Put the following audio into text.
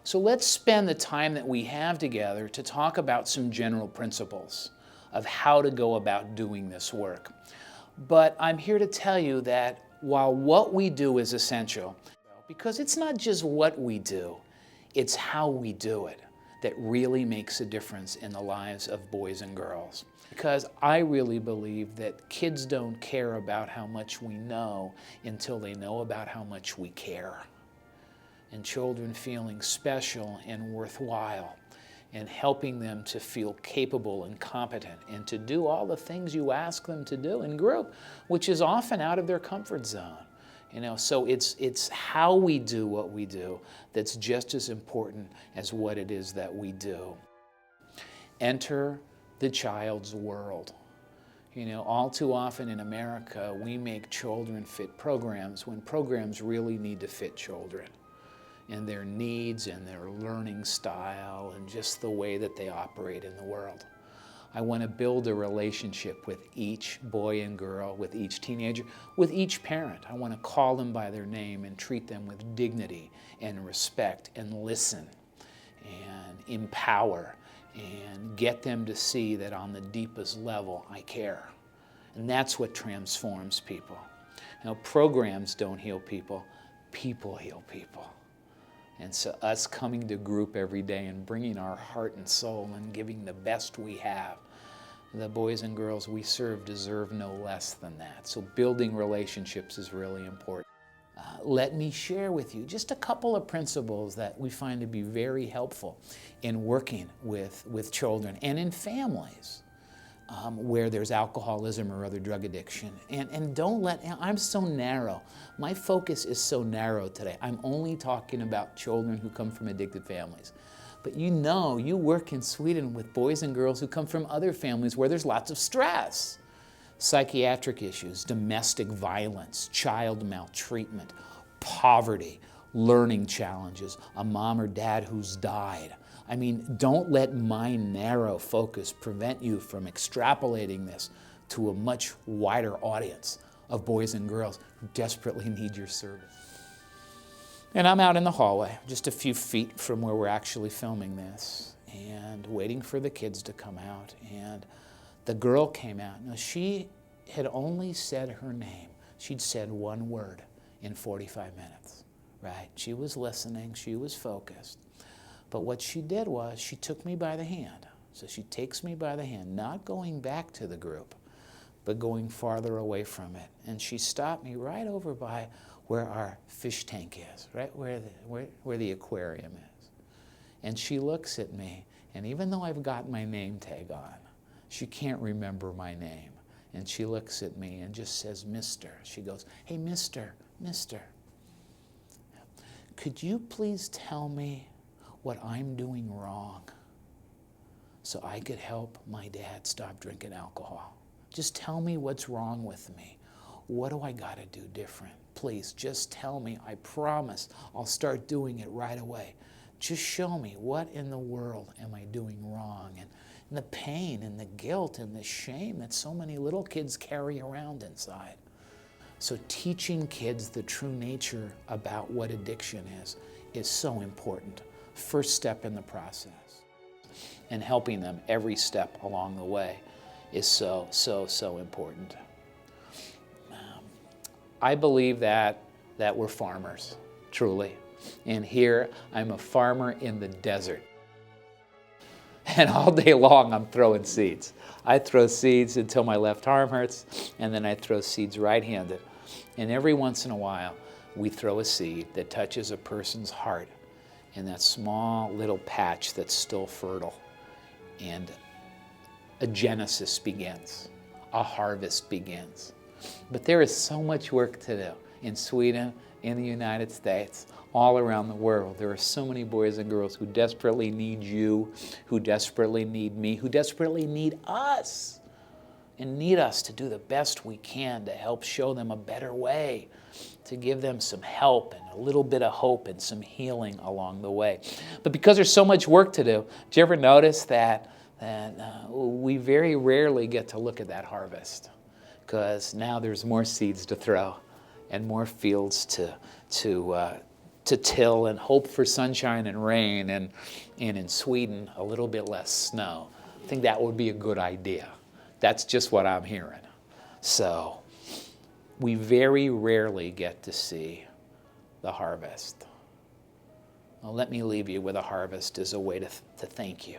So let's spend the time that we have together to talk about some general principles of how to go about doing this work. But I'm here to tell you that while what we do is essential, because it's not just what we do, it's how we do it that really makes a difference in the lives of boys and girls. Because I really believe that kids don't care about how much we know until they know about how much we care. And children feeling special and worthwhile, and helping them to feel capable and competent and to do all the things you ask them to do in group, which is often out of their comfort zone. So it's how we do what we do that's just as important as what it is that we do. Enter the child's world. All too often in America, we make children fit programs when programs really need to fit children and their needs and their learning style and just the way that they operate in the world. I want to build a relationship with each boy and girl, with each teenager, with each parent. I want to call them by their name and treat them with dignity and respect and listen and empower and get them to see that on the deepest level I care. And that's what transforms people. Programs don't heal people, people heal people. And so us coming to group every day and bringing our heart and soul and giving the best we have, the boys and girls we serve deserve no less than that. So building relationships is really important. Let me share with you just a couple of principles that we find to be very helpful in working with children and in families where there's alcoholism or other drug addiction. And don't let, I'm so narrow. My focus is so narrow today. I'm only talking about children who come from addicted families. But you work in Sweden with boys and girls who come from other families where there's lots of stress. Psychiatric issues, domestic violence, child maltreatment, poverty, learning challenges, a mom or dad who's died. Don't let my narrow focus prevent you from extrapolating this to a much wider audience of boys and girls who desperately need your service. And I'm out in the hallway, just a few feet from where we're actually filming this, and waiting for the kids to come out. And the girl came out. Now, she had only said her name. She'd said one word in 45 minutes, right? She was listening. She was focused. But what she did was she took me by the hand. So she takes me by the hand, not going back to the group, but going farther away from it. And she stopped me right over by where our fish tank is, right where the aquarium is. And she looks at me, and even though I've got my name tag on, she can't remember my name. And she looks at me and just says, "Mister." She goes, "Hey, mister, could you please tell me what I'm doing wrong so I could help my dad stop drinking alcohol? Just tell me what's wrong with me. What do I got to do different? Please, just tell me. I promise I'll start doing it right away. Just show me what in the world am I doing wrong?" And the pain and the guilt and the shame that so many little kids carry around inside. So teaching kids the true nature about what addiction is so important. First step in the process. And helping them every step along the way is so important. I believe that we're farmers, truly. And here I'm a farmer in the desert. And all day long I'm throwing seeds. I throw seeds until my left arm hurts, and then I throw seeds right-handed. And every once in a while we throw a seed that touches a person's heart in that small little patch that's still fertile. And a genesis begins, a harvest begins. But there is so much work to do in Sweden, in the United States, all around the world. There are so many boys and girls who desperately need you, who desperately need me, who desperately need us, and need us to do the best we can to help show them a better way, to give them some help and a little bit of hope and some healing along the way. But because there's so much work to do, do you ever notice that we very rarely get to look at that harvest? Because now there's more seeds to throw and more fields to to till and hope for sunshine and rain, and in Sweden, a little bit less snow. I think that would be a good idea. That's just what I'm hearing. So we very rarely get to see the harvest. Well, let me leave you with a harvest as a way to thank you.